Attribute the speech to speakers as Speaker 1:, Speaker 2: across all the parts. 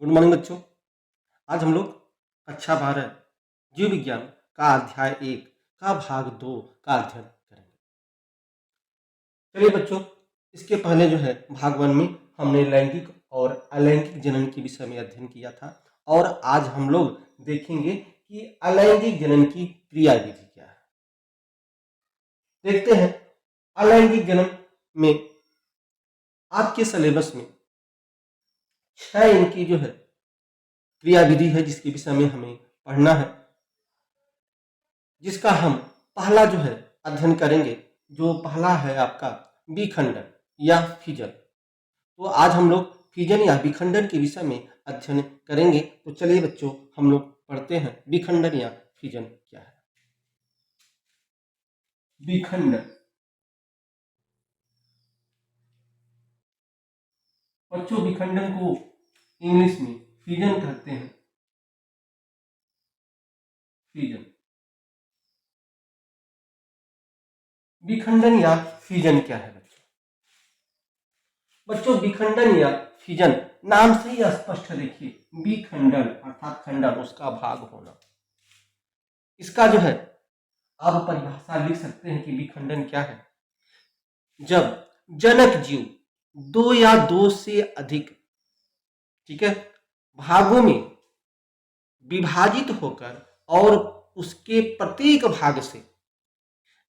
Speaker 1: Good morning बच्चों। आज हम लोग कक्षा 12 जीव विज्ञान का अध्याय 1 का भाग 2 का अध्ययन करेंगे। चलिए बच्चों, इसके पहले जो है भाग 1 में हमने लैंगिक और अलैंगिक जनन के विषय में अध्ययन किया था और आज हम लोग देखेंगे कि अलैंगिक जनन की क्रिया विधि क्या है। देखते हैं अलैंगिक जनन में आपके सिलेबस में 6 इनकी जो है क्रिया विधि है जिसके विषय में हमें पढ़ना है, जिसका हम पहला जो है अध्ययन करेंगे। जो पहला है आपका विखंडन या फिजन। तो आज हम लोग फिजन या विखंडन के विषय में अध्ययन करेंगे। तो चलिए बच्चों, हम लोग पढ़ते हैं विखंडन या फिजन क्या है। विखंडन बच्चों, विखंडन को इंग्लिश में फिजन कहते हैं। फिजन, विखंडन या फिजन क्या है बच्चों? विखंडन या फिजन नाम से ही स्पष्ट है। देखिए, विखंडन अर्थात खंडन, उसका भाग होना। इसका जो है आप परिभाषा लिख सकते हैं कि विखंडन क्या है। जब जनक जीव 2 या 2 से अधिक, ठीक है, भागों में विभाजित होकर और उसके प्रत्येक भाग से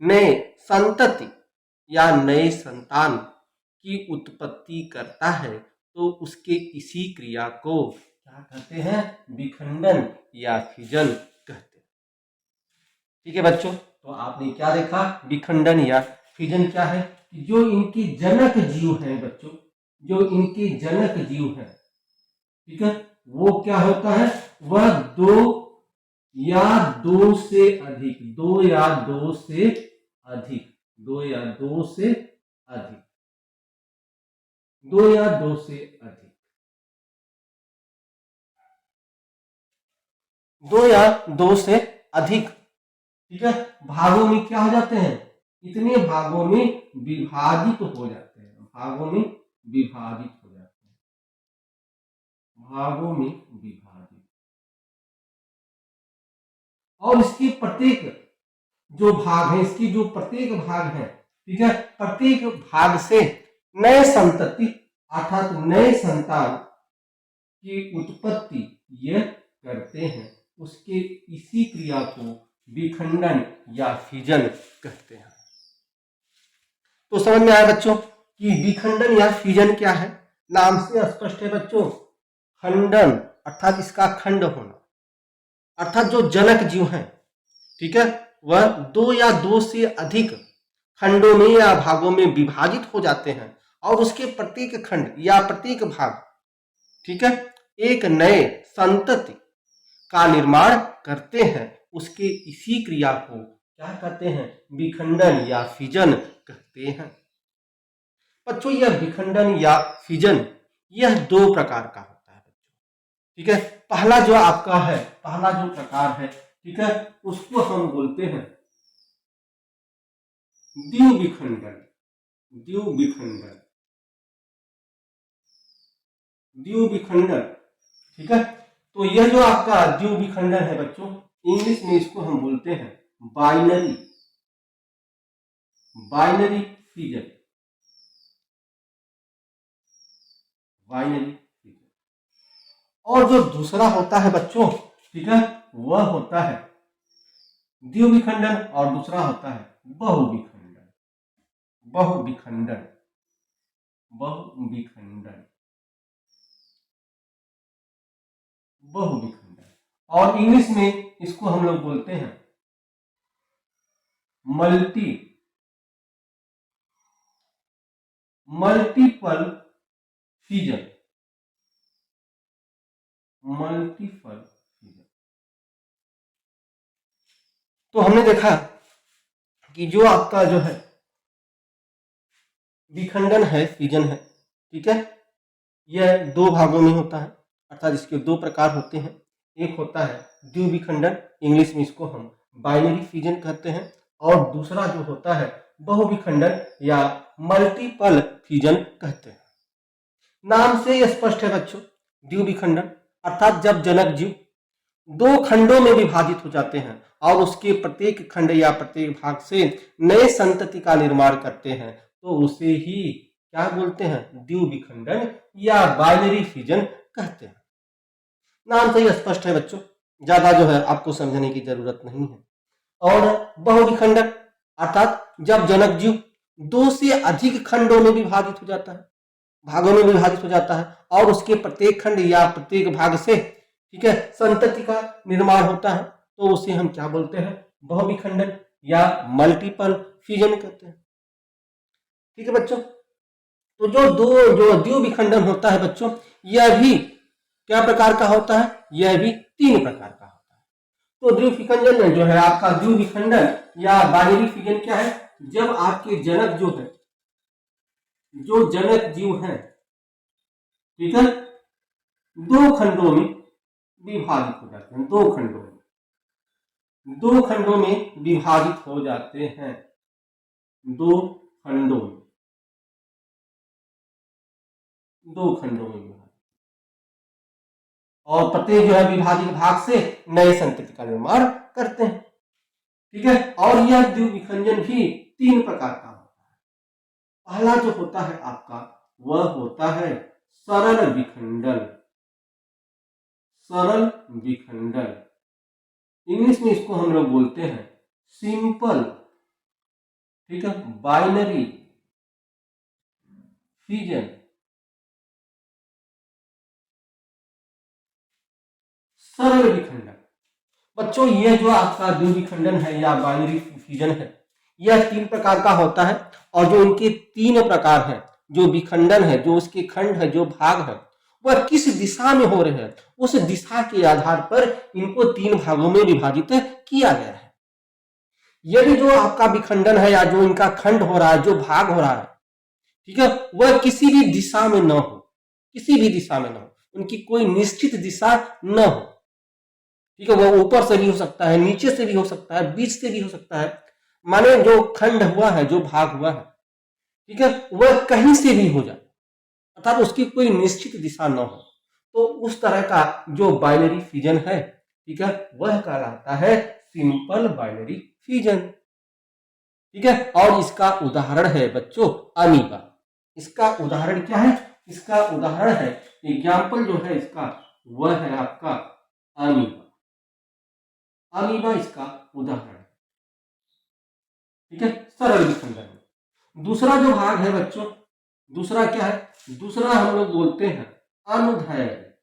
Speaker 1: नए संतति या नए संतान की उत्पत्ति करता है, तो उसके इसी क्रिया को क्या कहते हैं? विखंडन या फिजन कहते हैं। ठीक है बच्चों, तो आपने क्या देखा? विखंडन या फिजन क्या है कि जो इनके जनक जीव हैं बच्चों, जो इनके जनक जीव हैं, ठीक है, वो क्या होता है? वह 2 या 2 से अधिक, 2 या 2 से अधिक, 2 या 2 से अधिक, 2 या 2 से अधिक, 2 या 2 से अधिक, ठीक है, भागों में क्या हो जाते हैं? इतने भागों में विभाजित हो जाते हैं। भागों में विभाजित हो जाते हैं। भागों में विभाजित, और इसके प्रत्येक जो भाग है, इसकी जो प्रत्येक भाग है, ठीक है, प्रत्येक भाग से नए संतति अर्थात नए संतान की उत्पत्ति ये करते हैं। उसके इसी क्रिया को विखंडन या फिजन कहते हैं। तो समझ में आया बच्चों कि विखंडन या फिजन क्या है? नाम से स्पष्ट है बच्चों, खंडन अर्थात इसका खंड होना, अर्थात जो जनक जीव हैं, ठीक है, वह 2 या 2 से अधिक खंडों में या भागों में विभाजित हो जाते हैं और उसके प्रत्येक खंड या प्रत्येक भाग, ठीक है, एक नए संतति का निर्माण करते हैं। उसके इसी क्रिया को क्या कहते हैं? विखंडन या फिजन कहते हैं। बच्चों, यह विखंडन या फिजन यह 2 प्रकार का होता है बच्चों, ठीक है। पहला जो आपका है, पहला जो प्रकार है, ठीक है, उसको हम बोलते हैं द्विविखंडन। द्विविखंडन, द्विविखंडन, ठीक है। तो यह जो आपका द्विविखंडन है बच्चों, इंग्लिश में इसको हम बोलते हैं binary, binary fission, binary fission. और जो दूसरा होता है बच्चों, ठीक है, वह होता है द्विविखंडन और दूसरा होता है बहुविखंडन। बहुविखंडन, बहुविखंडन, बहुविखंडन। और इंग्लिश में इसको हम लोग बोलते हैं मल्टीपल फिजन, मल्टीपल फिजन। तो हमने देखा कि जो आपका जो है विखंडन है, फिजन है, ठीक है, यह 2 भागों में होता है, अर्थात इसके 2 प्रकार होते हैं। एक होता है द्विविखंडन, इंग्लिश में इसको हम बाइनरी फिजन कहते हैं, और दूसरा जो होता है बहुविखंडन या मल्टीपल फिजन कहते हैं। नाम से स्पष्ट है बच्चों, द्विविखंडन अर्थात जब जनक जीव दो खंडों में विभाजित हो जाते हैं और उसके प्रत्येक खंड या प्रत्येक भाग से नए संतति का निर्माण करते हैं तो उसे ही क्या बोलते हैं, द्विविखंडन या बाइनरी फिजन कहते हैं। नाम से ही स्पष्ट है बच्चों, ज्यादा जो है आपको समझने की जरूरत नहीं है। और बहुविखंडन अर्थात जब जनक जीव दो से अधिक खंडों में विभाजित हो जाता है, भागों में विभाजित हो जाता है और उसके प्रत्येक खंड या प्रत्येक भाग से, ठीक है, संतति का निर्माण होता है तो उसे हम क्या बोलते हैं, बहुविखंडन या मल्टीपल फिजन कहते हैं। ठीक है बच्चों, तो जो द्विविखंडन होता है बच्चों, यह भी क्या प्रकार का होता है, यह भी 3 प्रकार का होता है। तो द्विविखंडन जो है आपका, द्विविखंडन या बाइनरी फिजन क्या है, जब आपके जनक जो है, जो जनक जीव है, ठीक है, 2 खंडों में विभाजित हो जाते हैं, 2 खंडों में विभाजित हो जाते हैं, 2 खंडों में विभाजित, और प्रत्येक जो है विभाजित भाग से नए संतति का निर्माण करते हैं। ठीक है, और यह द्विविखंडन भी 3 प्रकार का होता है। पहला जो होता है आपका, वह होता है सरल विखंडन। सरल विखंडन, इंग्लिश में इसको हम लोग बोलते हैं सिंपल, ठीक है, बाइनरी फिजन। सरल विखंडन बच्चों, यह जो आपका द्विविखंडन है या बाइनरी फिजन है, यह 3 प्रकार का होता है और जो इनके 3 प्रकार हैं, जो विखंडन है, जो उसके खंड है, जो भाग है, वह किस दिशा में हो रहे हैं, उस दिशा के आधार पर इनको 3 भागों में विभाजित किया गया है। यदि जो आपका विखंडन है या जो इनका खंड हो रहा है, जो भाग हो रहा है, ठीक है, वह किसी भी दिशा में न हो, किसी भी दिशा में न हो, उनकी कोई निश्चित दिशा न हो, ठीक है, वह ऊपर से भी हो सकता है, नीचे से भी हो सकता है, बीच से भी हो सकता है, माने जो खंड हुआ है, जो भाग हुआ है, ठीक है, वह कहीं से भी हो जाए, अर्थात उसकी कोई निश्चित दिशा न हो, तो उस तरह का जो बाइनरी फिजन है, ठीक है, वह कहलाता है सिंपल बाइनरी फिजन। ठीक है, और इसका उदाहरण है बच्चों अमीबा। इसका उदाहरण क्या है, इसका उदाहरण है, एग्जाम्पल जो है इसका, वह है आपका अमीबा। अमीबा इसका उदाहरण है। ठीक है, सरल विखंडन। दूसरा जो भाग है बच्चों, दूसरा क्या है, दूसरा हम लोग बोलते हैं अनुदैर्घ्य।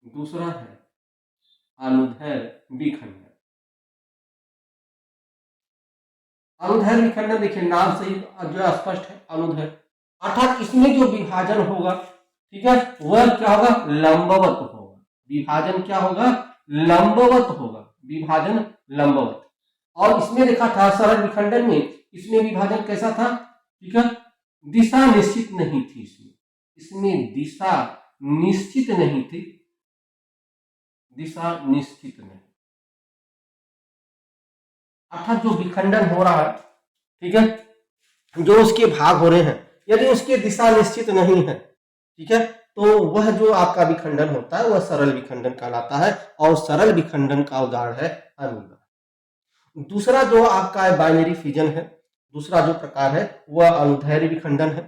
Speaker 1: दूसरा है अनुदैर्घ्य विखंडन। अनुदैर्घ्य विखंडन देखिए नाम से ही जो स्पष्ट है, अनुदैर्घ्य अर्थात इसमें जो विभाजन होगा, ठीक है, वह क्या होगा, लंबवत होगा। विभाजन क्या होगा, लंबवत होगा, विभाजन लंबवत। और इसमें देखा था सरल विखंडन में, इसमें विभाजन कैसा था, ठीक है, दिशा निश्चित नहीं थी, इसमें दिशा निश्चित नहीं थी, दिशा निश्चित नहीं, अर्थात जो विखंडन हो रहा है, ठीक है, जो उसके भाग हो रहे हैं, यदि उसकी दिशा निश्चित नहीं है, ठीक है, तो वह जो आपका विखंडन होता है वह सरल विखंडन कहलाता है, और सरल विखंडन का उदाहरण है अमीबा। दूसरा जो आपका बाइनरी फिजन है, दूसरा जो प्रकार है वह अनुदैर्घ्य विखंडन है।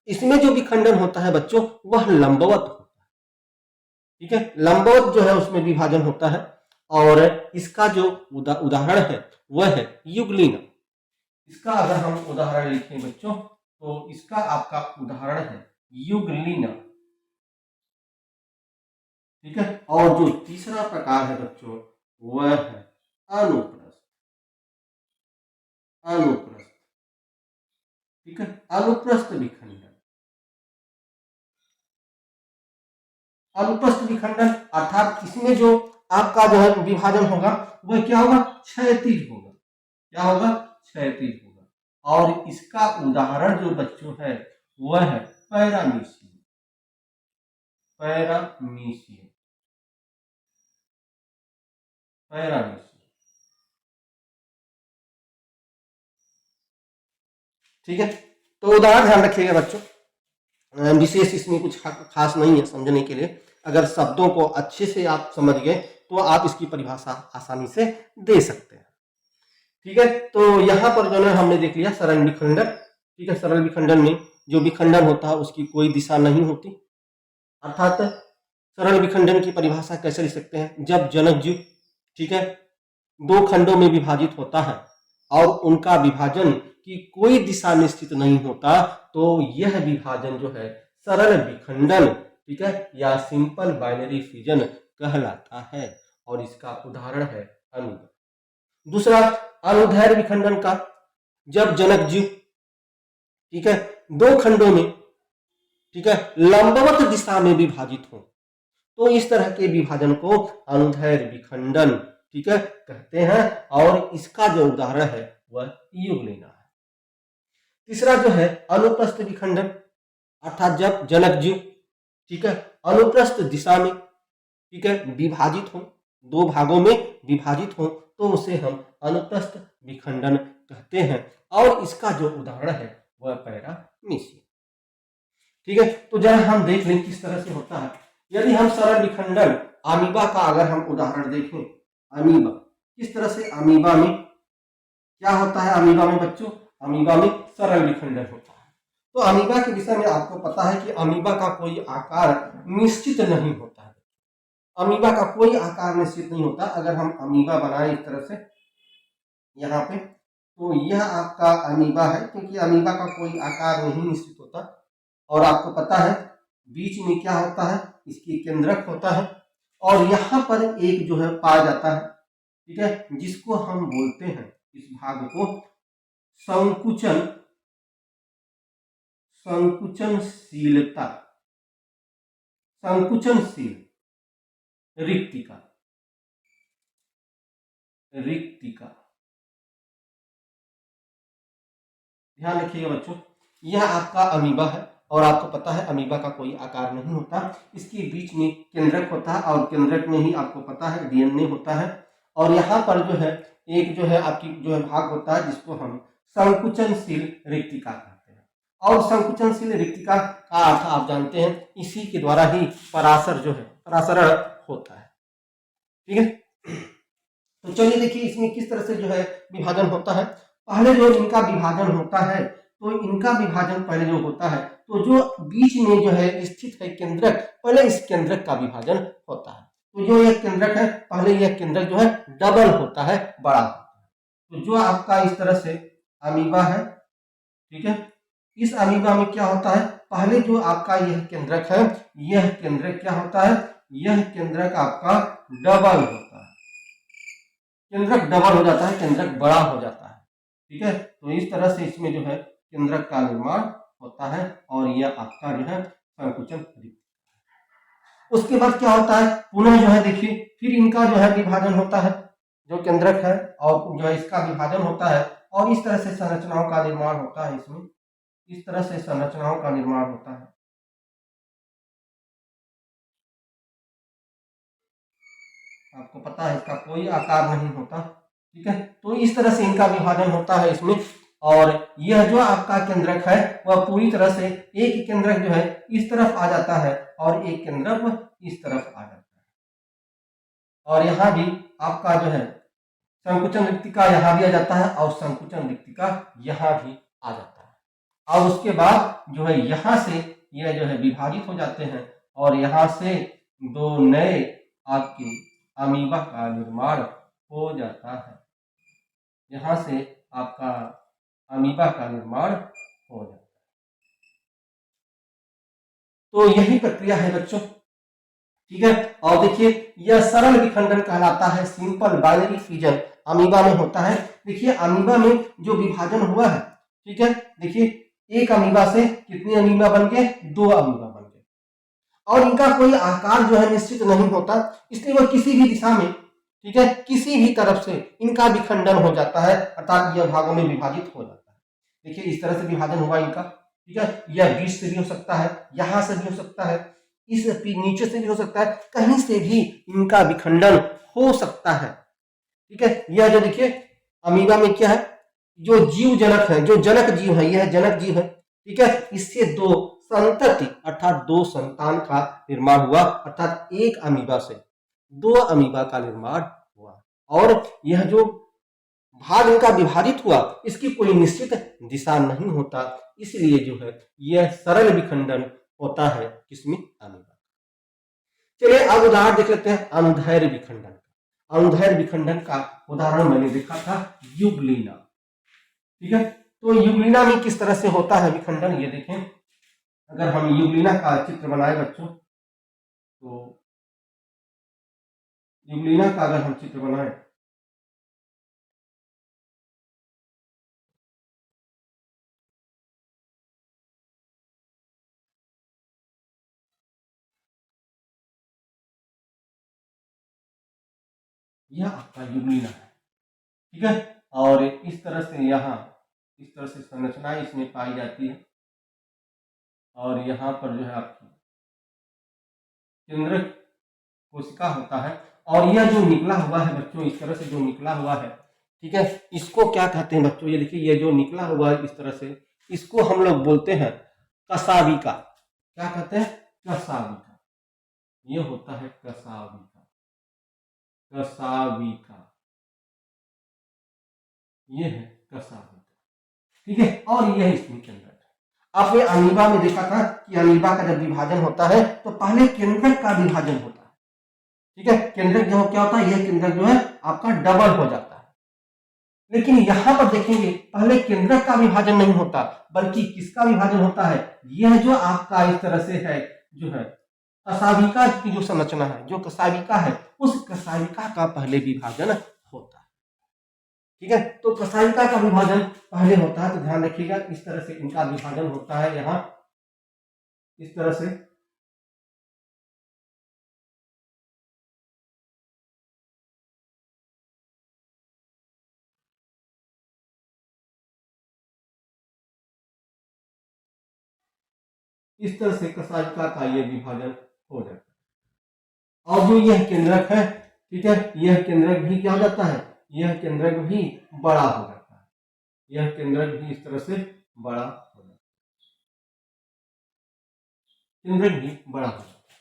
Speaker 1: इसमें जो विखंडन होता है बच्चों, वह लंबवत होता है। ठीक है, लंबवत जो है उसमें विभाजन होता है, और इसका जो उदाहरण है वह है युगलीना। इसका अगर हम उदाहरण लिखें बच्चों, तो इसका आपका उदाहरण है युगलीना। ठीक है, और जो तीसरा प्रकार है बच्चों, वह है अनुप्रस्थ। अनुप्रस्थ, ठीक है, अनुप्रस्थ विखंडन। अनुप्रस्थ विखंडन अर्थात इसमें जो आपका जो है विभाजन होगा वह क्या होगा, क्षैतिज होगा। क्या होगा, क्षैतिज होगा। और इसका उदाहरण जो बच्चों है वह है पैरामीशियम। Paramecium, paramecium. ठीक है, तो उदाहरण ध्यान रखिएगा बच्चों, विशेष इसमें कुछ खास नहीं है समझने के लिए। अगर शब्दों को अच्छे से आप समझ गए तो आप इसकी परिभाषा आसानी से दे सकते हैं। ठीक है, तो यहाँ पर जो है हमने देख लिया सरल विखंडन। ठीक है, सरल विखंडन में जो विखंडन होता है उसकी कोई दिशा नहीं होती, अर्थात सरल विखंडन की परिभाषा कैसे लिख सकते हैं, जब जनक जीव, ठीक है, दो खंडों में विभाजित होता है और उनका विभाजन की कोई दिशा निश्चित नहीं होता, तो यह विभाजन जो है सरल विखंडन, ठीक है, या सिंपल बाइनरी फिजन कहलाता है। और इसका उदाहरण है अमीबा। दूसरा अनुदैर्घ्य विखंडन का, जब जनक जीव, ठीक है, दो खंडों में, ठीक है, लंबवत दिशा में विभाजित हो, तो इस तरह के विभाजन को अनुदैर्घ्य विखंडन, ठीक है, कहते हैं। और इसका जो उदाहरण है वह योग लेना है। तीसरा जो है अनुप्रस्थ विखंडन, अर्थात जब जनक जीव, ठीक है, अनुप्रस्थ दिशा में, ठीक है, विभाजित हो, दो भागों में विभाजित हो, तो उसे हम अनुप्रस्थ विखंडन कहते हैं। और इसका जो उदाहरण है वह पैरामीशियम। ठीक है, तो जरा हम देख लें किस तरह से होता है। यदि हम सरल विखंडन अमीबा का अगर हम उदाहरण देखें, अमीबा किस तरह से, अमीबा में क्या होता है, अमीबा में बच्चों, अमीबा में सरल विखंडन होता है। तो अमीबा के विषय में आपको पता है कि अमीबा का कोई आकार निश्चित नहीं होता है। अमीबा का कोई आकार निश्चित नहीं होता। अगर हम अमीबा बनाए इस तरह से यहाँ पे, तो यह आपका अमीबा है, क्योंकि अमीबा का कोई आकार नहीं निश्चित होता। और आपको पता है बीच में क्या होता है, इसकी केंद्रक होता है, और यहाँ पर एक जो है पाया जाता है, ठीक है, जिसको हम बोलते हैं, इस भाग को संकुचन, संकुचनशीलता, संकुचनशील रिक्तिका, रिक्तिका। ध्यान रखिएगा बच्चों, यह आपका अमीबा है और आपको पता है अमीबा का कोई आकार नहीं होता। इसके बीच में केंद्रक होता है और केंद्रक में ही आपको पता है डीएनए होता है। और यहाँ पर जो है एक जो है आपकी जो है भाग होता है जिसको हम संकुचनशील रिक्तिका कहते हैं। और संकुचनशील रिक्तिका का अर्थ आप जानते हैं, इसी के द्वारा ही पराशर जो है पराशरण होता है। ठीक है, तो चलिए देखिए इसमें किस तरह से जो है विभाजन होता है। पहले जो इनका विभाजन होता है, तो इनका विभाजन पहले जो होता है, तो जो बीच में जो है स्थित है केंद्रक, पहले इस केंद्रक का विभाजन होता है। तो जो यह केंद्रक है, पहले यह केंद्रक जो है डबल होता है, बड़ा होता है। तो जो आपका इस तरह से अमीबा है, ठीक है, इस अमीबा में क्या होता है, पहले जो आपका यह केंद्रक है, यह केंद्रक क्या होता है, यह केंद्रक आपका डबल होता है, केंद्रक डबल हो जाता है, केंद्रक बड़ा हो जाता है। ठीक है, तो इस तरह से इसमें जो है केंद्रक का निर्माण होता है और यह आपका जो है संकुचन। उसके बाद क्या होता है, पुनः जो है देखिए फिर इनका जो है विभाजन होता है, जो केंद्रक है और जो है इसका विभाजन होता है, और इस तरह से संरचनाओं का निर्माण होता है। इसमें इस तरह से संरचनाओं का निर्माण होता है। आपको पता है इसका कोई आकार नहीं होता। ठीक है, तो इस तरह से इनका विभाजन होता है इसमें। और यह जो आपका केंद्रक है वह पूरी तरह से, एक केंद्रक जो है इस तरफ आ जाता है और एक केंद्रक इस तरफ आ जाता है। और यहाँ भी आपका जो है संकुचन रिक्तिका यहाँ भी आ जाता है और संकुचन रिक्तिका यहाँ भी आ जाता है। और उसके बाद जो है यहाँ से यह जो है विभाजित हो जाते हैं और यहाँ से दो नए आपके अमीबा का निर्माण हो जाता है। यहाँ से आपका अमीबा का निर्माण हो जाता है। तो यही प्रक्रिया है बच्चों। ठीक है, और देखिए यह सरल विखंडन कहलाता है, सिंपल बाइनरी फिजन अमीबा में होता है। देखिए अमीबा में जो विभाजन हुआ है, ठीक है, देखिए एक अमीबा से कितने अमीबा बन गए, दो अमीबा बन गए। और इनका कोई आकार जो है निश्चित नहीं होता, इसलिए वह किसी भी दिशा में, ठीक है, किसी भी तरफ से इनका विखंडन हो जाता है, अर्थात यह भागों में विभाजित हो जाता है। देखिए इस तरह से विभाजन हुआ इनका। ठीक है, यह बीच से भी हो सकता है, यहां से भी हो सकता है, इस नीचे से भी हो सकता है, कहीं से भी इनका विखंडन हो सकता है। ठीक है, यह जो देखिए अमीबा में क्या है, जो जीव जनक है, जो जनक जीव है, यह जनक जीव है। ठीक है, इससे दो संतति अर्थात दो संतान का निर्माण हुआ, अर्थात एक अमीबा से दो अमीबा का निर्माण हुआ। और यह जो भाग इनका विभाजित हुआ इसकी कोई निश्चित दिशा नहीं होता, इसलिए जो है यह सरल विखंडन होता है किसमें, अमीबा। चलिए अब उदाहरण देख लेते हैं अनुदैर्घ्य विखंडन। अनुदैर्घ्य विखंडन का उदाहरण मैंने देखा था युग्लिना। ठीक है, तो युग्लिना में किस तरह से होता है विखंडन, ये देखें। अगर हम युग्लिना का चित्र बनाए बच्चों, तो युग्लिना का अगर हम चित्र बनाए, यह आपका युग्लिना है। ठीक है, और इस तरह से यहाँ इस तरह से संरचना इसमें पाई जाती है, और यहाँ पर जो है आपकी केंद्रक कोशिका होता है। और यह जो निकला हुआ है बच्चों, इस तरह से जो निकला हुआ है, ठीक है, इसको क्या कहते हैं बच्चों, ये देखिए ये जो निकला हुआ है इस तरह से, इसको हम लोग बोलते हैं कसाविका। क्या कहते हैं, कसाविका। ये होता है कसाविका, कसाविका, ये है कसाविका। ठीक है, और यह इसमें केंद्रक है। आपने अमीबा में देखा था कि अमीबा का जब विभाजन होता है तो पहले केंद्रक का विभाजन होता है। ठीक है, केंद्रक जो क्या होता है, यह केंद्रक जो है आपका डबल हो जाता है। लेकिन यहां पर देखेंगे पहले केंद्रक का विभाजन नहीं होता, बल्कि किसका विभाजन होता है, यह जो आपका इस तरह से है, जो है कसाविका की जो संरचना है, जो कसाविका है, उस कसाविका का पहले विभाजन होता है। ठीक है, तो कसाविका का विभाजन पहले होता है, तो ध्यान रखिएगा इस तरह से इनका विभाजन होता है, यहां इस तरह से। इस तरह से कसाविका का यह विभाजन हो जाता है। और जो यह केंद्रक है, ठीक है, यह केंद्रक भी क्या हो जाता है, यह केंद्रक भी बड़ा हो जाता है। यह केंद्रक भी इस तरह से बड़ा हो जाता है, केंद्रक भी बड़ा हो जाता है।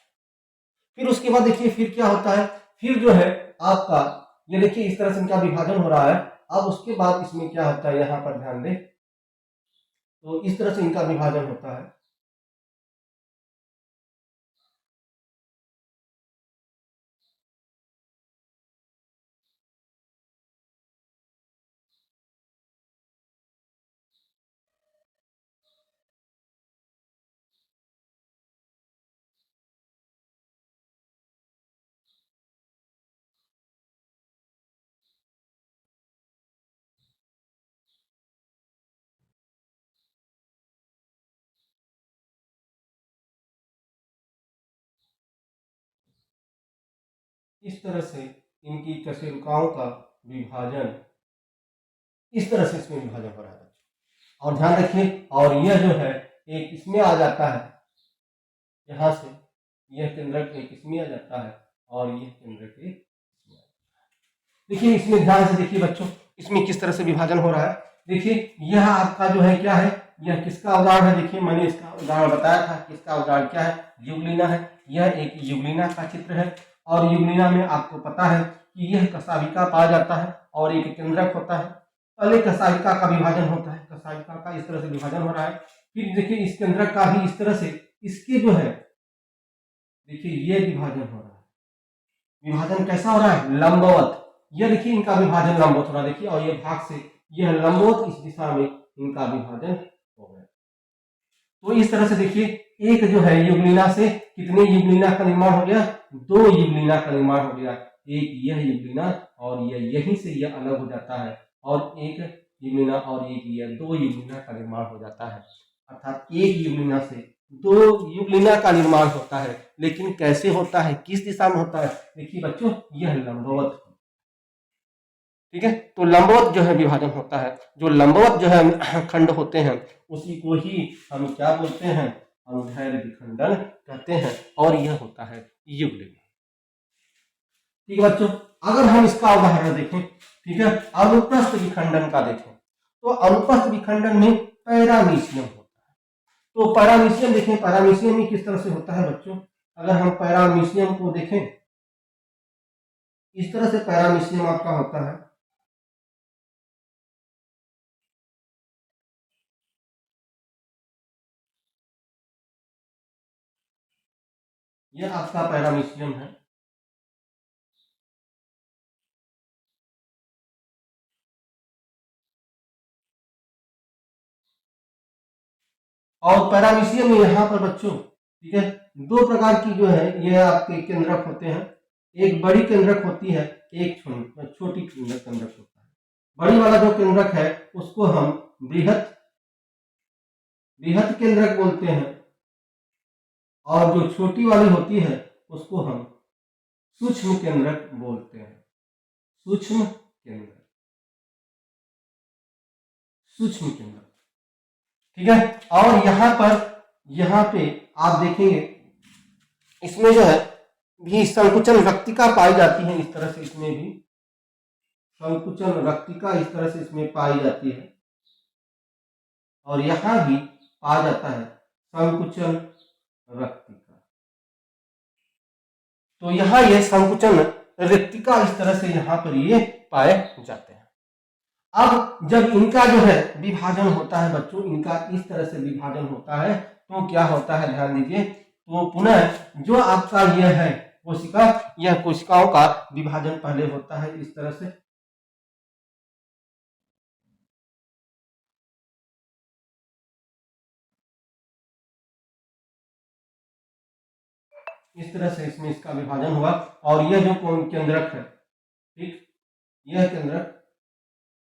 Speaker 1: फिर उसके बाद देखिए फिर क्या होता है, फिर जो है आपका ये देखिए इस तरह से इनका विभाजन हो रहा है। अब उसके बाद इसमें क्या होता है, यहां पर ध्यान दें, तो इस तरह से इनका विभाजन होता है। इस तरह से इनकी कशेरुकाओं का विभाजन, इस तरह से इसमें विभाजन हो रहा है। और ध्यान रखिए, और यह जो है एक इसमें आ जाता है, यहां से यह केंद्रक एक इसमें आ जाता है, और यह केंद्रक एक इसमें आ जाता है। देखिए इसमें ध्यान से देखिए बच्चों, इसमें किस तरह से विभाजन हो रहा है। देखिए यह आपका जो है क्या है, यह किसका उदाहरण है, देखिए मैंने इसका उदाहरण बताया था, किसका उदाहरण क्या है, युग्लिना है। यह एक युग्लिना का चित्र है, और युग्लिना में आपको पता है कि यह कसाविका पाया जाता है और एक केंद्रक होता है। पहले कसाविका का विभाजन होता है, कसाविका का इस तरह से विभाजन हो रहा है। फिर देखिए इस केंद्रक का भी इस तरह से, इसके जो है देखिए ये विभाजन हो रहा है। विभाजन कैसा हो रहा है, लंबवत। यह देखिए इनका विभाजन लंबवत हो रहा है, देखिए, और ये भाग से यह लंबवत इस दिशा में इनका विभाजन हो गया। तो इस तरह से देखिए एक जो है युग्लिना से कितने युग्लिना का निर्माण हो गया, दो युग्लिना का निर्माण हो गया। एक यह युग्लिना और यह यहीं से यह अलग हो जाता है, और एक युग्लिना और एक यह दो युग्लिना का निर्माण हो जाता है। अर्थात एक युग्लिना से दो युग्लिना का निर्माण होता है। लेकिन कैसे होता है, किस दिशा में होता है, देखिए बच्चों यह लंबवत। ठीक है, तो लंबवत जो है विभाजन होता है। जो लंबवत जो है खंड होते हैं उसी को ही हम क्या बोलते हैं, अनुदैर्घ्य विखंडन कहते हैं, और यह होता है युग्लिना। ठीक है बच्चों, अगर हम इसका उदाहरण देखें, ठीक है, अनुप्रस्थ विखंडन का देखें, तो अनुप्रस्थ विखंडन में पैरामीशियम होता है। तो पैरामीशियम देखें, पैरामीशियम ही किस तरह से होता है बच्चों। अगर हम पैरामीशियम को देखें, इस तरह से पैरामीशियम आपका होता है। यह आपका पैरामीशियम है। और पैरामीशियम में यहाँ पर बच्चों, ठीक है, दो प्रकार की जो है ये आपके केंद्रक होते हैं। एक बड़ी केंद्रक होती है, एक छोटी केंद्रक होता है। बड़ी वाला जो केंद्रक है उसको हम बृहत केंद्रक बोलते हैं, और जो छोटी वाली होती है उसको हम सूक्ष्म केंद्रक बोलते हैं। सूक्ष्म केंद्रक, ठीक है। और यहाँ पे आप देखेंगे इसमें जो है भी संकुचन रक्तिका पाई जाती है। इस तरह से इसमें भी संकुचन रक्तिका इस तरह से इसमें पाई जाती है, और यहाँ भी पाया जाता है संकुचन रक्तिका। तो यहाँ ये संकुचन रक्तिका इस तरह से यहाँ पर ये पाए जाते हैं। अब जब इनका जो है विभाजन होता है बच्चों, इनका इस तरह से विभाजन होता है, तो क्या होता है ध्यान दीजिए। तो पुनः जो आपका यह है कोशिका, यह कोशिकाओं का विभाजन पहले होता है इस तरह से। इस तरह से इसमें इसका विभाजन हुआ, और यह जो केंद्रक है, ठीक, यह केंद्रक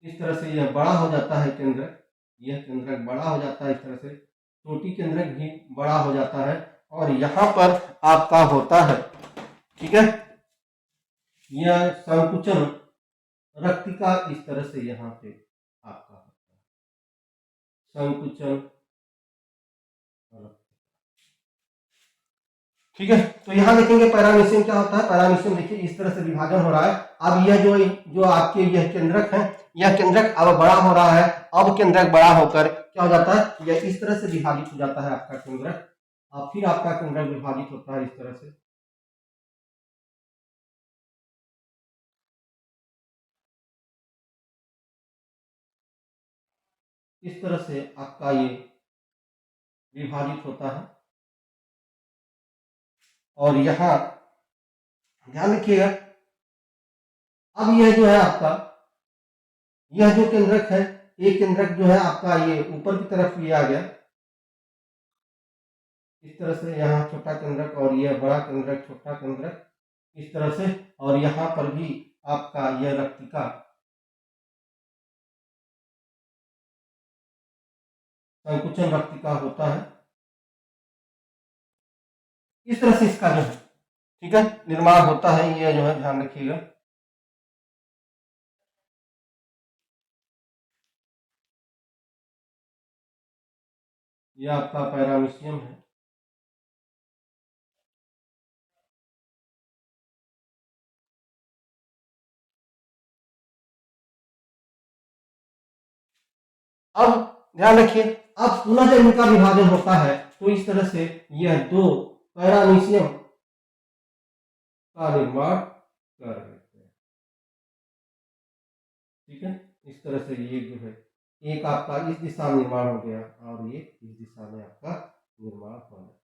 Speaker 1: इस तरह से यह बड़ा हो जाता है केंद्रक, यह केंद्रक बड़ा हो जाता है इस तरह से, छोटी केंद्रक भी बड़ा हो जाता है, और यहाँ पर आपका होता है, ठीक है, यह संकुचन रक्तिका इस तरह से यहाँ पे आपका होता है संकुचन, ठीक है। तो यहाँ देखेंगे पैरामीशियम क्या होता है। पैरामीशियम देखिए इस तरह से विभाजन हो रहा है। अब यह जो आपके यह केंद्रक है, यह केंद्रक अब बड़ा हो रहा है। अब केंद्रक बड़ा होकर क्या हो जाता है, यह इस तरह से विभाजित हो जाता है आपका केंद्रक, और फिर आपका केंद्रक विभाजित होता है इस तरह से। इस तरह से आपका ये विभाजित होता है, और यहाँ ध्यान रखिएगा। अब यह जो है आपका यह जो केंद्रक है, एक केंद्रक जो है आपका ये ऊपर की तरफ लिया गया इस तरह से, यहाँ छोटा केंद्रक और यह बड़ा केंद्रक, छोटा केंद्रक इस तरह से, और यहाँ पर भी आपका यह रक्तिका संकुचन रक्तिका होता है। इस तरह से इसका जो है, ठीक है, निर्माण होता है। यह जो है ध्यान रखिएगा। यह आपका पैरामीशियम है। अब ध्यान रखिए, अब पुनः जब इनका विभाजन होता है तो इस तरह से यह दो पैरामीशियम का निर्माण कर देते हैं, ठीक है। इस तरह से ये जो है एक आपका इस दिशा में निर्माण हो गया, और ये इस दिशा में आपका निर्माण हो गया।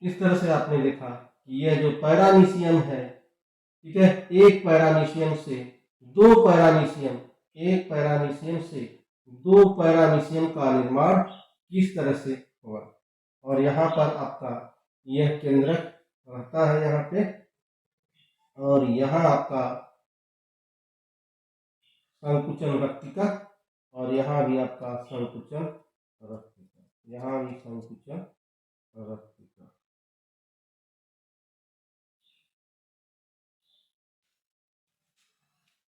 Speaker 1: इस तरह से आपने देखा कि यह जो पैरामीशियम है, ठीक है, एक पैरामीशियम से दो पैरामीशियम, एक पैरामीशियम से दो पैरामीशियम का निर्माण किस तरह से हुआ। और यहाँ पर आपका यह केंद्रक रहता है यहाँ पे, और यहाँ आपका संकुचन रक्तिका, और यहाँ भी आपका संकुचन रक्तिका, यहाँ भी संकुचन रक्तिका।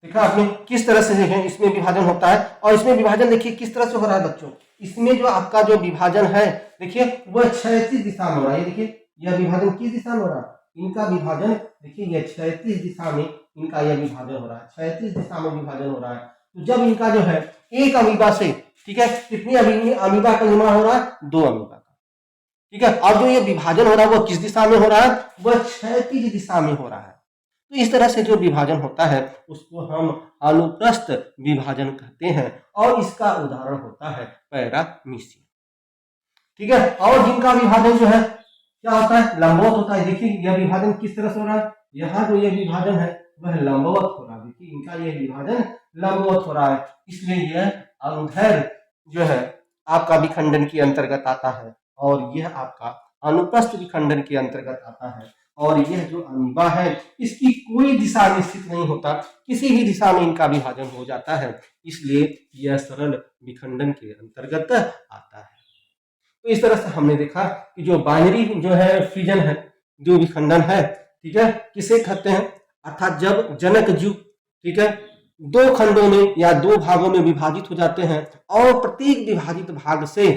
Speaker 1: देखा आपने किस तरह से देखें इसमें विभाजन होता है। और इसमें विभाजन देखिए किस तरह से हो रहा है बच्चों। इसमें जो आपका जो विभाजन है देखिए वह क्षैतिज दिशा में हो रहा है। ये देखिए यह विभाजन किस दिशा में हो रहा है, इनका विभाजन देखिए यह क्षैतिज दिशा में इनका यह विभाजन हो रहा है, क्षैतिज दिशा में विभाजन हो रहा है। तो जब इनका जो है एक अमीबा से, ठीक है, कितनी अमीबा का निर्माण हो रहा है, 2 अमीबा का, ठीक है। और जो ये विभाजन हो रहा है वो किस दिशा में हो रहा है, वह क्षैतिज दिशा में हो रहा है। तो इस तरह से जो विभाजन होता है उसको हम अनुप्रस्थ विभाजन कहते हैं और इसका उदाहरण होता है पैरामीशियम, ठीक है। और जिनका विभाजन जो है क्या होता है, लंबवत होता है। देखिए यह विभाजन किस तरह से हो रहा है, यहाँ जो ये विभाजन है वह लंबवत हो रहा है। देखिए इनका यह विभाजन लंबवत हो रहा है, इसलिए यह अनुदैर्घ्य जो है आपका विखंडन के अंतर्गत आता है और यह आपका अनुप्रस्थ विखंडन के अंतर्गत आता है। और यह जो अमीबा है इसकी कोई दिशा निश्चित नहीं होता, किसी भी दिशा में इनका विभाजन हो जाता है, इसलिए यह सरल विखंडन के अंतर्गत आता है। तो इस तरह से हमने देखा कि जो बाइनरी जो है फ्यूजन है, जो विखंडन है, ठीक है, किसे कहते हैं, अर्थात जब जनक जीव, ठीक है, 2 खंडों में या 2 भागों में विभाजित हो जाते हैं और प्रत्येक विभाजित भाग से,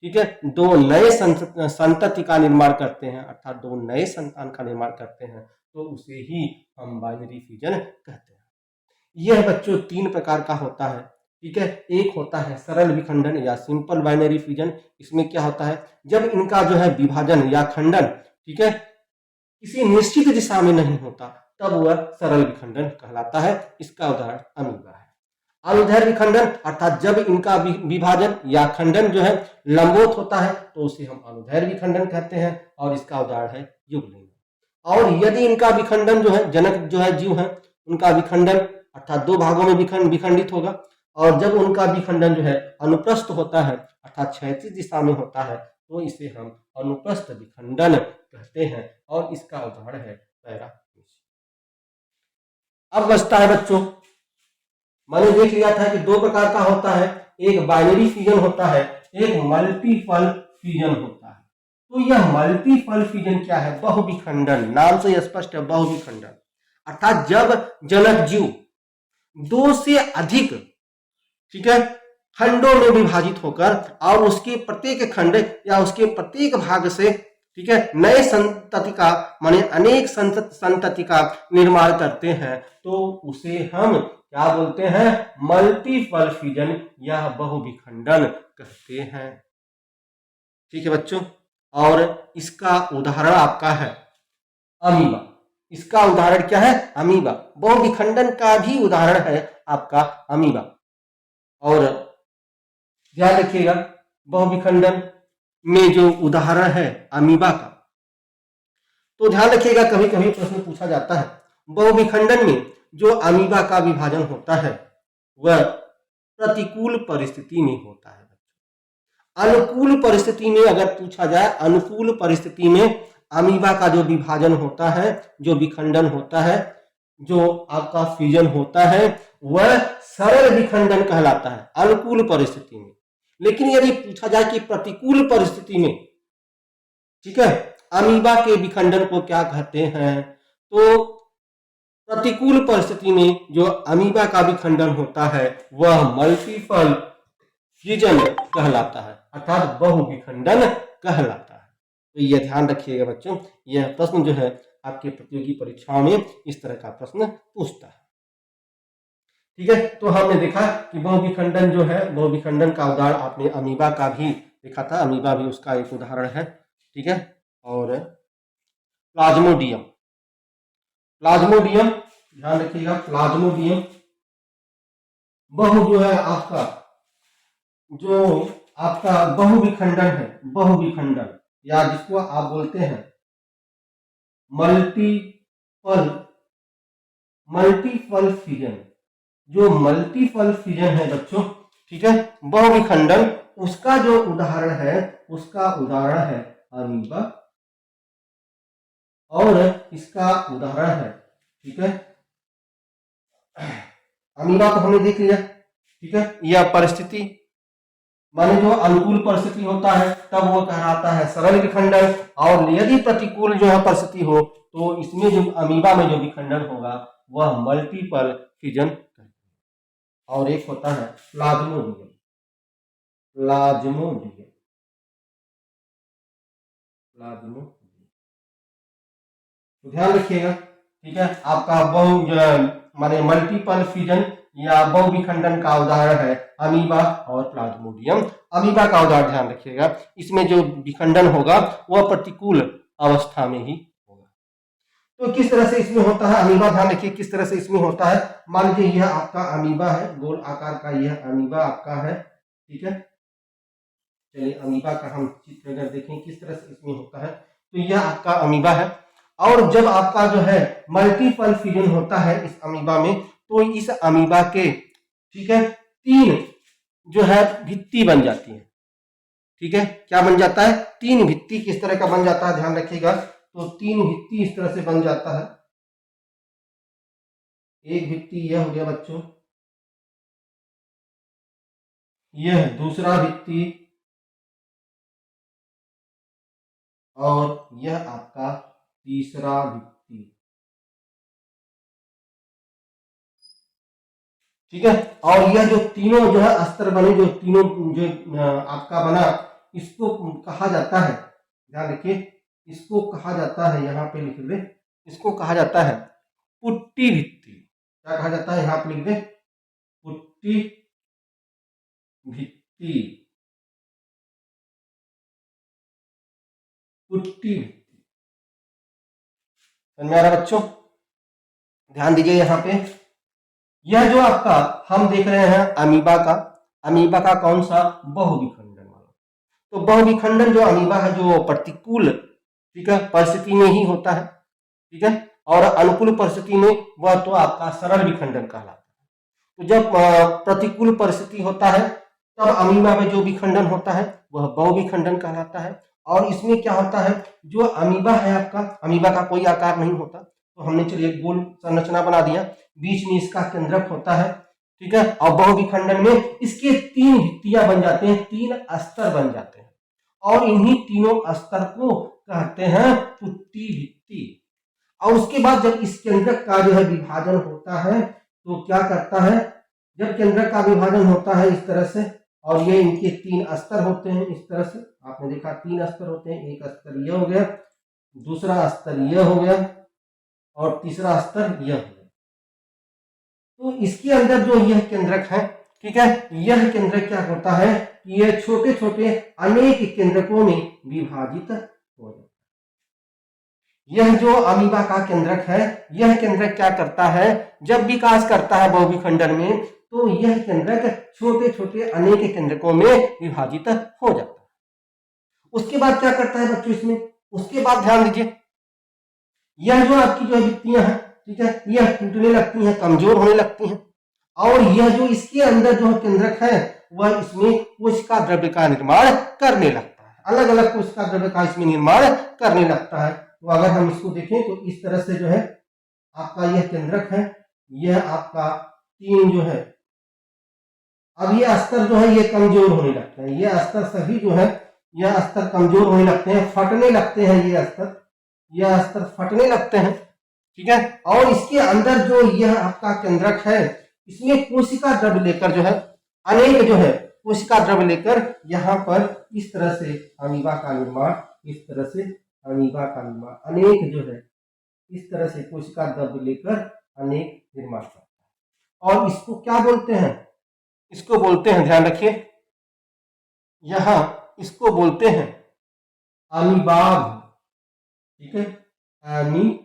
Speaker 1: ठीक है, 2 नए संतति का निर्माण करते हैं, अर्थात 2 नए संतान का निर्माण करते हैं, तो उसे ही हम बाइनरी फ्यूजन कहते हैं। यह बच्चों 3 प्रकार का होता है, ठीक है। एक होता है सरल विखंडन या सिंपल बाइनरी फ्यूजन। इसमें क्या होता है, जब इनका जो है विभाजन या खंडन, ठीक है, किसी निश्चित दिशा में नहीं होता तब वह सरल विखंडन कहलाता है। इसका उदाहरण अमीबा है। अनुदैर्घ्य विखंडन अर्थात जब इनका विभाजन या खंडन जो है लंबवत होता है तो उसे हम अनुदैर्घ्य विखंडन कहते हैं और इसका उदाहरण है युगलिंग। और यदि इनका विखंडन जो है, जनक जो है जीव है, उनका विखंडन अर्थात 2 भागों में विखंडित होगा और जब उनका विखंडन जो है अनुप्रस्थ होता है अर्थात क्षैतिज दिशा में होता है तो इसे हम अनुप्रस्थ विखंडन कहते हैं और इसका उदाहरण है पैरामीशियम। अब बचता है बच्चों, मैंने देख लिया था कि 2 प्रकार का होता है, एक बाइनरी फ्यूजन होता है, एक मल्टीपल फ्यूजन होता है। तो यह मल्टीपल फ्यूजन क्या है, बहुविखंडन, नाम से स्पष्ट है, बहुविखंडन अर्थात जब जनक जीव 2 से अधिक, ठीक है, खंडों में विभाजित होकर और उसके प्रत्येक खंड या उसके प्रत्येक भाग से, ठीक है, नए संतति का माने अनेक संतति का निर्माण करते हैं तो उसे हम क्या बोलते हैं, मल्टीपल फ्यूजन या बहुविखंडन कहते हैं, ठीक है बच्चों। और इसका उदाहरण आपका है अमीबा। इसका उदाहरण क्या है, अमीबा। बहुविखंडन का भी उदाहरण है आपका अमीबा। और ध्यान रखिएगा बहुविखंडन में जो उदाहरण है अमीबा का, तो ध्यान रखिएगा कभी कभी प्रश्न पूछा जाता है बहुविखंडन में जो अमीबा का विभाजन होता है वह प्रतिकूल परिस्थिति में होता है। अनुकूल परिस्थिति में अगर पूछा जाए, अनुकूल परिस्थिति में अमीबा का जो विभाजन होता है, जो विखंडन होता है, जो आपका फ्यूजन होता है वह सरल विखंडन कहलाता है अनुकूल परिस्थिति में। लेकिन यदि पूछा जाए कि प्रतिकूल परिस्थिति में, ठीक है, अमीबा के विखंडन को क्या कहते हैं, तो प्रतिकूल परिस्थिति में जो अमीबा का विखंडन होता है वह मल्टीपल फ्यूजन कहलाता है अर्थात बहुविखंडन कहलाता है। तो यह ध्यान रखिएगा बच्चों, यह प्रश्न जो है आपके प्रतियोगी परीक्षाओं में इस तरह का प्रश्न पूछता है, ठीक है। तो हमने देखा कि बहुविखंडन जो है, बहुविखंडन का उदाहरण आपने अमीबा का भी देखा था, अमीबा भी उसका एक उदाहरण है, ठीक है। और प्लाज्मोडियम, प्लाज्मोडियम ध्यान रखिएगा, प्लाज्मोडियम बहु जो है आपका, जो आपका बहुविखंडन है, बहुविखंडन या जिसको आप बोलते हैं मल्टीपल फ्यूजन, जो मल्टीपल फ्यूजन है बच्चों, ठीक है, बहुविखंडन, उसका जो उदाहरण है, उसका उदाहरण है अमीबा और इसका उदाहरण है, ठीक है, अमीबा को हमने देख लिया, ठीक है। यह परिस्थिति माने जो अनुकूल परिस्थिति होता है तब वो कहलाता है सरल विखंडन, और यदि प्रतिकूल जो है परिस्थिति हो तो इसमें जो अमीबा में जो विखंडन होगा वह मल्टीपल फ्यूजन। और एक होता है प्लाज्मोडियम, प्लाज्मोडियम, प्लाज्मोडियम, तो ध्यान रखिएगा, ठीक है, आपका माने मल्टीपल फ्यूजन या बहुविखंडन का उदाहरण है अमीबा और प्लाज्मोडियम। अमीबा का उदाहरण ध्यान रखिएगा, इसमें जो विखंडन होगा वह प्रतिकूल अवस्था में ही होगा। तो किस तरह से इसमें होता है अमीबा, ध्यान रखिए किस तरह से इसमें होता है। मान लीजिए यह आपका अमीबा है, गोल आकार का यह अमीबा आपका है, ठीक है। चलिए अमीबा का हम चित्र अगर देखें किस तरह से इसमें होता है, तो यह आपका अमीबा है। और जब आपका जो है मल्टीपल फ्यूजन होता है इस अमीबा में, तो इस अमीबा के, ठीक है, 3 जो है भित्ति बन जाती है। ठीक है, क्या बन जाता है, 3 भित्ति किस तरह का बन जाता है ध्यान रखिएगा। तो 3 भित्ति इस तरह से बन जाता है। एक भित्ति यह हो गया बच्चों, यह दूसरा भित्ति, और यह आपका तीसरा भित्ति। ठीक है, और यह जो तीनों जो है अस्तर बने, जो तीनों जो आपका बना, इसको कहा जाता है, ध्यान रखिए, इसको कहा जाता है, यहां पे लिख दे, इसको कहा जाता है पुट्टी भित्ति। क्या कहा जाता है, यहां पे लिख दे, पुट्टी भित्ति, पुट्टी भित्ति। समझ में आ रहा बच्चों, ध्यान दीजिए यहाँ पे, यह जो आपका हम देख रहे हैं अमीबा का कौन सा, बहुविखंडन वाला। तो बहुविखंडन जो अमीबा है जो प्रतिकूल, ठीक है, परिस्थिति में ही होता है, ठीक है, और अनुकूल परिस्थिति में वह तो आपका सरल विखंडन कहलाता है। तो जब प्रतिकूल परिस्थिति होता है तब अमीबा में जो विखंडन होता है वह बहुविखंडन कहलाता है। और इसमें क्या होता है, जो अमीबा है आपका, अमीबा का कोई आकार नहीं होता, तो हमने चलिए गोल संरचना बना दिया, बीच में इसका केंद्रक होता है, ठीक है, और बहुविखंडन में इसके 3 भित्तियां बन जाते हैं, 3 अस्तर बन जाते हैं, और इन्हीं तीनों अस्तर को कहते हैं पुट्टी भित्ति। और उसके बाद जब इस केंद्रक का जो है विभाजन होता है, तो क्या करता है, जब केंद्रक का विभाजन होता है इस तरह से, और ये इनके 3 अस्तर होते हैं, इस तरह से आपने देखा 3 अस्तर होते हैं, एक अस्तर यह हो गया, दूसरा अस्तर यह हो गया, और तीसरा स्तर यह है। तो इसके अंदर जो यह केंद्रक है, ठीक है, यह केंद्रक क्या होता है, यह छोटे छोटे अनेक केंद्रकों में विभाजित हो जाता है। यह जो अमीबा का केंद्रक है, यह केंद्रक क्या करता है, जब विकास करता है बहुविखंडन में, तो यह केंद्रक छोटे छोटे अनेक केंद्रकों में विभाजित हो जाता है। उसके बाद क्या करता है बच्चों इसमें, उसके बाद ध्यान दीजिए, यह जो आपकी जो भित्तियां हैं, ठीक है, यह टूटने लगती हैं, कमजोर होने लगती हैं, और यह जो इसके अंदर जो केंद्रक है वह इसमें कोशिका द्रव्य का निर्माण करने लगता है, अलग अलग कोशिका द्रव्य का इसमें निर्माण करने लगता है। तो अगर हम इसको देखें तो इस तरह से जो है आपका यह केंद्रक है, यह आपका 3 जो है, अब ये अस्तर जो है ये कमजोर होने लगते हैं, ये अस्तर सभी जो है यह अस्तर कमजोर होने लगते हैं, फटने लगते हैं, ये अस्तर फटने लगते हैं, ठीक है। और इसके अंदर जो यह आपका केंद्रक है, इसमें कोशिका द्रव्य लेकर जो है अनेक जो है कोशिका द्रव्य लेकर यहाँ पर इस तरह से अमीबा का निर्माण, इस तरह से अमीबा का निर्माण, अनेक जो है इस तरह से कोशिका द्रव्य लेकर अनेक निर्माण करता है। और इसको क्या बोलते हैं, इसको बोलते हैं, ध्यान रखिए, यहां इसको बोलते हैं अमीबाभ, ठीक है, अमीबाभ।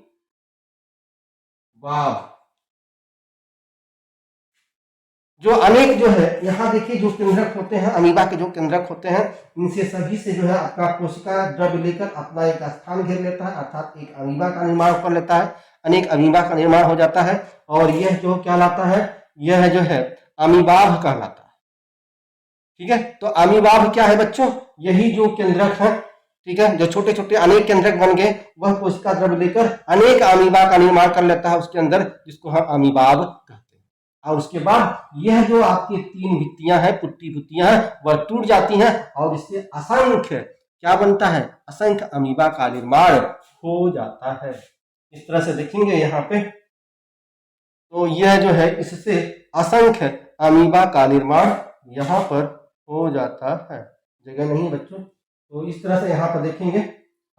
Speaker 1: जो अनेक जो है यहाँ देखिए जो केंद्रक होते हैं, अमीबा के जो केंद्रक होते हैं, इनसे सभी से जो है आपका कोशिका द्रव्य लेकर अपना एक स्थान घेर लेता है, अर्थात एक अमीबा का निर्माण कर लेता है, अनेक अमीबा का निर्माण हो जाता है, और यह जो कहलाता है, यह जो है अमीबाभ कहलाता है, ठीक है। तो अमीबाभ क्या है बच्चों, यही जो केंद्रक है, ठीक है, जो छोटे छोटे अनेक केंद्रक बन गए, वह कोशिका द्रव्य लेकर अनेक अमीबा का निर्माण कर लेता है उसके अंदर, जिसको हम अमीबाभ कहते हैं। और उसके बाद यह जो आपकी 3 भित्तियां हैं, पुट्टी भित्तियां हैं, वह टूट जाती हैं, और इससे असंख्य क्या बनता है, असंख्य अमीबा का निर्माण हो जाता है। इस तरह से देखेंगे यहाँ पे, तो यह जो है इससे असंख्य अमीबा का निर्माण यहाँ पर हो जाता है। जगह नहीं बच्चों, तो इस तरह से यहाँ पर देखेंगे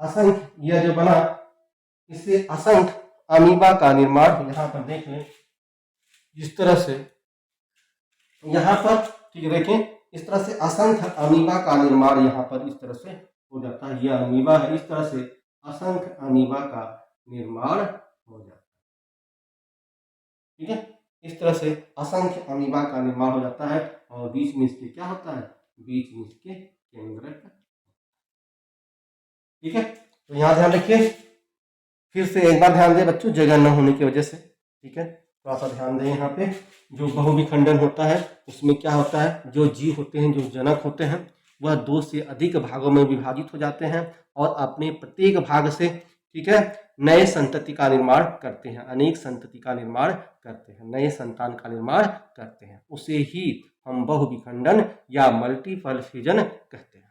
Speaker 1: असंख्य, यह जो बना इससे असंख्य अमीबा का निर्माण यहाँ पर देख लें, इस तरह से यहाँ पर, ठीक है, देखें इस तरह से असंख्य अमीबा का निर्माण यहाँ पर इस तरह से हो जाता है। यह अमीबा है, इस तरह से असंख्य अमीबा का निर्माण हो जाता है। ठीक है, इस तरह से असंख्य अमीबा का निर्माण हो जाता है और बीच में इसके क्या होता है, बीच में इसके केंद्रक। ठीक है, तो यहाँ ध्यान रखिए, फिर से एक बार ध्यान दें बच्चों, जगह न होने की वजह से। ठीक है, थोड़ा सा ध्यान दें। यहाँ पे जो बहुविखंडन होता है उसमें क्या होता है, जो जीव होते हैं, जो जनक होते हैं, वह 2 से अधिक भागों में विभाजित हो जाते हैं और अपने प्रत्येक भाग से, ठीक है, नए संतति का निर्माण करते हैं, अनेक संतति का निर्माण करते हैं, नए संतान का निर्माण करते हैं। उसे ही हम बहुविखंडन या मल्टीपल फ्यूजन कहते हैं।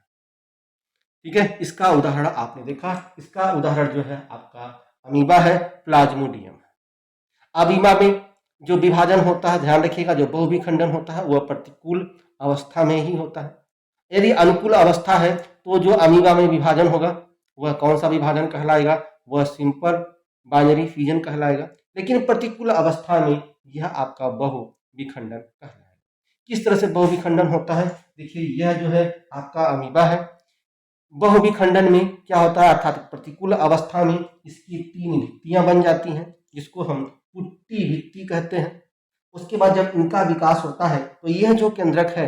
Speaker 1: ठीक है, इसका उदाहरण आपने देखा, इसका उदाहरण जो है आपका अमीबा है, प्लाज्मोडियम। अमीबा में जो विभाजन होता है, ध्यान रखिएगा, जो बहुविखंडन होता है वह प्रतिकूल अवस्था में ही होता है। यदि अनुकूल अवस्था है तो जो अमीबा में विभाजन होगा वह कौन सा विभाजन कहलाएगा, वह सिंपल बाइनरी फ्यूजन कहलाएगा। लेकिन प्रतिकूल अवस्था में यह आपका बहुविखंडन कहलाएगा। किस तरह से बहुविखंडन होता है, देखिए यह जो है आपका अमीबा है, बहुविखंडन में क्या होता है, अर्थात प्रतिकूल अवस्था में इसकी 3 भित्तियां बन जाती हैं, जिसको हम पुट्टी भित्ति कहते हैं। उसके बाद जब इनका विकास होता है तो यह जो केंद्रक है,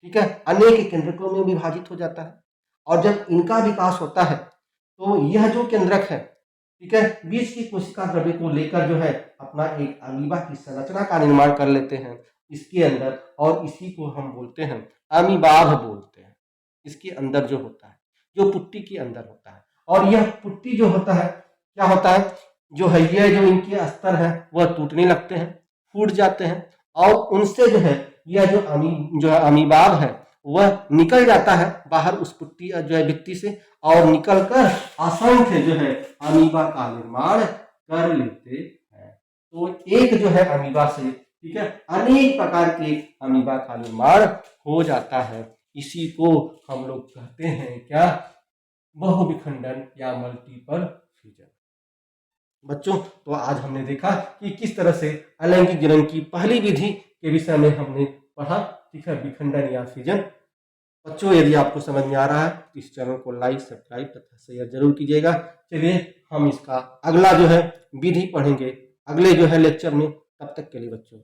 Speaker 1: ठीक है, अनेक केंद्रकों में विभाजित हो जाता है और जब इनका विकास होता है तो यह जो केंद्रक है, ठीक है, बीच की कोशिका द्रव्य को लेकर जो है अपना एक अमीबा की संरचना का निर्माण कर लेते हैं इसके अंदर, और इसी को हम बोलते हैं अमीबाभ बोलते हैं। इसके अंदर जो होता है, जो पुट्टी के अंदर होता है, और यह पुट्टी जो होता है क्या होता है, जो है ये जो इनके स्तर है वह टूटने लगते हैं, फूट जाते हैं और उनसे जो है यह जो है अमीबाभ है वह निकल जाता है बाहर उस पुट्टी जो है भित्ति से, और निकलकर असंख्य जो है अमीबा का निर्माण कर लेते हैं। तो एक जो है अमीबा से, ठीक है, अनेक प्रकार के अमीबा का निर्माण हो जाता है। इसी को हम लोग कहते हैं क्या, बहुविखंडन या मल्टीपल फ्यूजन। बच्चों, तो आज हमने देखा कि किस तरह से अलैंगिक जनन की पहली विधि के विषय में हमने पढ़ा, ठीक है, विखंडन या फ्यूजन। बच्चों, यदि आपको समझ में आ रहा है तो इस चैनल को लाइक, सब्सक्राइब तथा शेयर जरूर कीजिएगा। चलिए हम इसका अगला जो है विधि पढ़ेंगे अगले जो है लेक्चर में। तब तक के लिए बच्चों